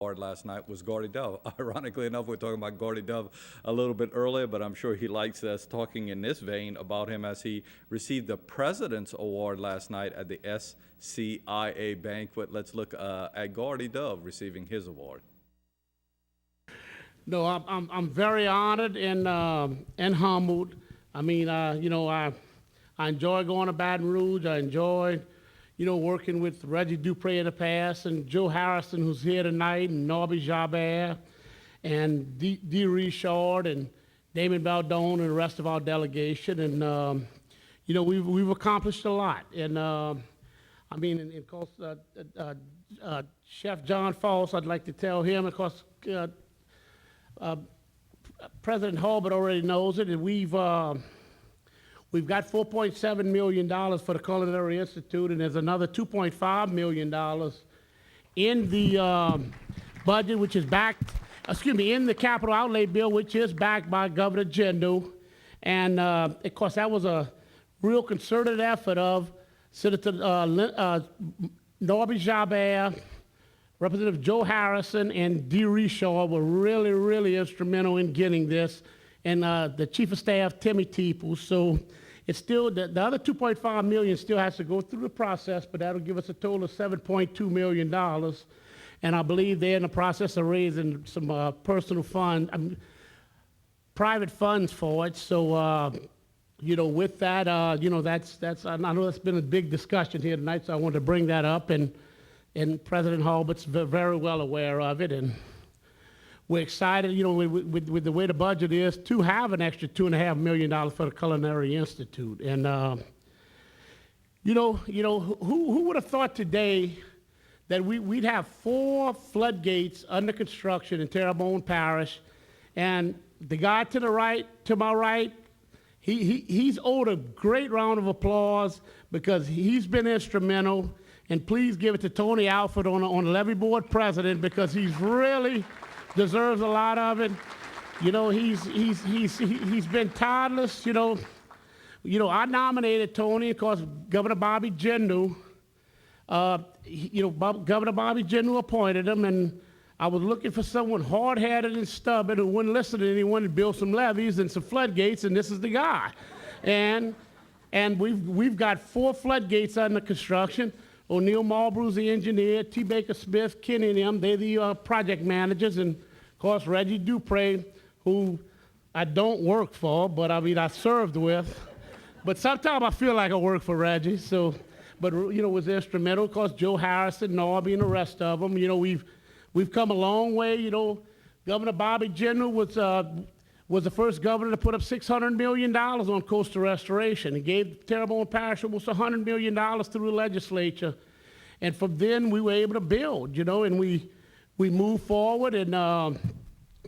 last night was Gordy Dove. Ironically enough, we're talking about Gordy Dove a little bit earlier, but I'm sure he likes us talking in this vein about him as he received the President's Award last night at the SCIA banquet. Let's look at Gordy Dove receiving his award. No, I'm very honored and humbled. I mean, I enjoy going to Baton Rouge. I enjoy, working with Reggie Dupree in the past, and Joe Harrison, who's here tonight, and Norby Jabert, and Dee Richard, and Damon Baldone, and the rest of our delegation. And, we've accomplished a lot. And, and of course, Chef John Foss, I'd like to tell him, of course, President Hurlbut already knows it, and we've got $4.7 million for the Culinary Institute, and there's another $2.5 million in the budget, which is backed, in the capital outlay bill, which is backed by Governor Jindal. And of course, that was a real concerted effort of Senator Norby Jabert, Representative Joe Harrison, and Dee Richard were really, really instrumental in getting this, and the Chief of Staff, Timmy Teeple. So it's still, the other $2.5 million still has to go through the process, but that'll give us a total of $7.2 million. And I believe they're in the process of raising some personal fund, private funds for it. So, with that, that's, I know that's been a big discussion here tonight, so I wanted to bring that up. And President Hurlbut's very well aware of it, and we're excited, with the way the budget is, to have an extra $2.5 million for the Culinary Institute. And who would have thought today that we'd have 4 floodgates under construction in Terrebonne Parish, and the guy to the right, to my right, he's owed a great round of applause because he's been instrumental. And please give it to Tony Alford on the levy board president, because he's really deserves a lot of it. He's been tireless. I nominated Tony, of course, Governor Bobby Jindal. Governor Bobby Jindal appointed him, and I was looking for someone hard-headed and stubborn who wouldn't listen to anyone to build some levees and some floodgates, and this is the guy. And we've got 4 floodgates under construction. O'Neill Marlborough's the engineer, T. Baker Smith, Kenny and them, they're the project managers, and of course Reggie Dupree, who I don't work for, but I served with. But sometimes I feel like I work for Reggie, so, but was instrumental. Of course, Joe Harrison, Norby, and the rest of them. We've come a long way. Governor Bobby Jindal was the first governor to put up $600 million on coastal restoration. He gave Terrebonne Parish almost $100 million through the legislature. And from then, we were able to build, and we moved forward. And,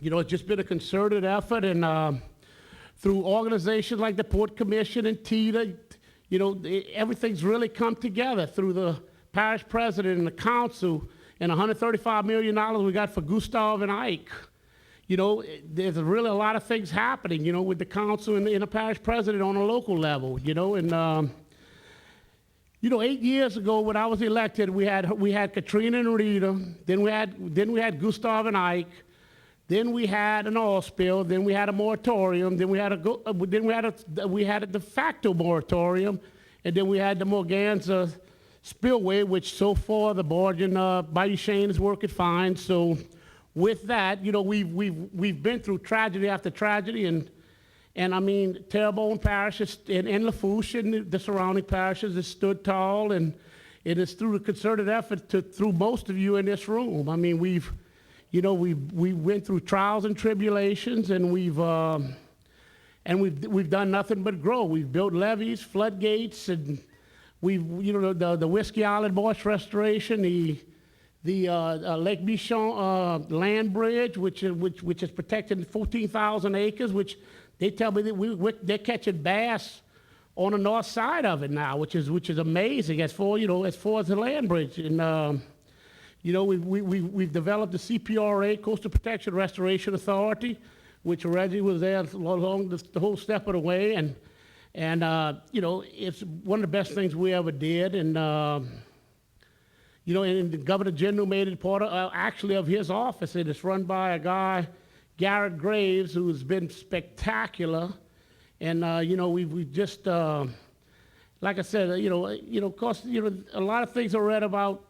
it's just been a concerted effort. And through organizations like the Port Commission and TITA, everything's really come together through the parish president and the council, and $135 million we got for Gustav and Ike. There's really a lot of things happening, with the council and the parish president on a local level, and 8 years ago when I was elected, we had Katrina and Rita, then we had Gustav and Ike, then we had an oil spill, then we had a moratorium, then we had a de facto moratorium, and then we had the Morganza spillway, which so far the barge in Bayou Chene is working fine. So with that, we've been through tragedy after tragedy, and Terrebonne Parish and Lafourche and the surrounding parishes has stood tall, and it is through the concerted effort through most of you in this room. We went through trials and tribulations, and we've done nothing but grow. We've built levees, floodgates, and the Whiskey Island marsh restoration, the Lake Michon land bridge, which is protected 14,000 acres, which they tell me that they're catching bass on the north side of it now, which is amazing as far as the land bridge. And we've developed the CPRA, Coastal Protection Restoration Authority, which Reggie was there along the whole step of the way, and it's one of the best things we ever did. And and the Governor General made it part of, actually of his office, and it's run by a guy, Garrett Graves, who's been spectacular. And, we've just, like I said, of course, a lot of things are read about,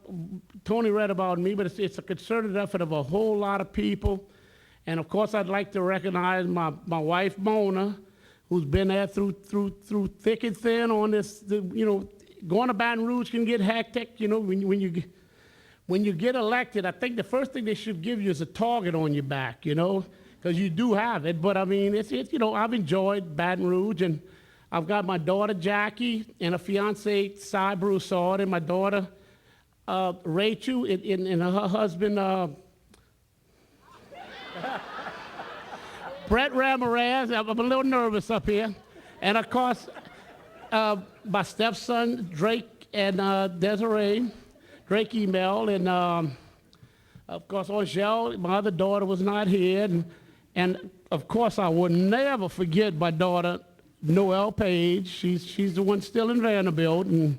Tony read about me, but it's a concerted effort of a whole lot of people. And of course, I'd like to recognize my wife, Mona, who's been there through thick and thin on this, going to Baton Rouge can get hectic, when you get elected. I think the first thing they should give you is a target on your back, because you do have it. But I mean, it's I've enjoyed Baton Rouge, and I've got my daughter Jackie and a fiance Cy Broussard, and my daughter Rachel, and her husband Brett Ramirez. I'm a little nervous up here, and of course my stepson Drake and Desiree. Drake emailed, and of course Angel, my other daughter, was not here, and of course I would never forget my daughter Noelle Page. She's the one still in Vanderbilt, and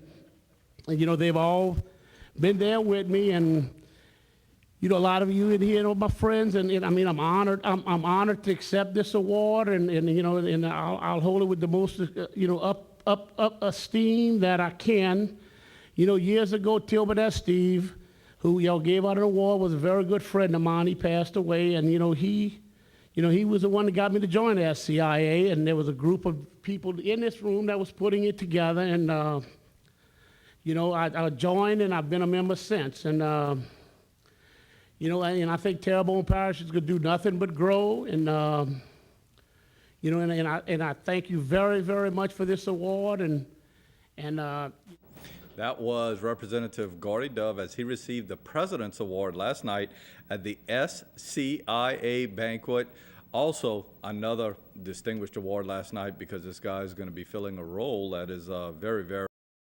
they've all been there with me, and a lot of you in here are my friends, and I mean I'm honored. I'm honored to accept this award, and I'll hold it with the most up esteem that I can. Years ago, Tilbert Steve, who gave out an award, was a very good friend of mine. He passed away, and he was the one that got me to join the SCIA, and there was a group of people in this room that was putting it together, and I joined, and I've been a member since, and and I think Terrebonne Parish is going to do nothing but grow, and I thank you very, very much for this award, and. That was Representative Gordy Dove as he received the President's Award last night at the SCIA banquet. Also, another distinguished award last night because this guy is going to be filling a role that is very, very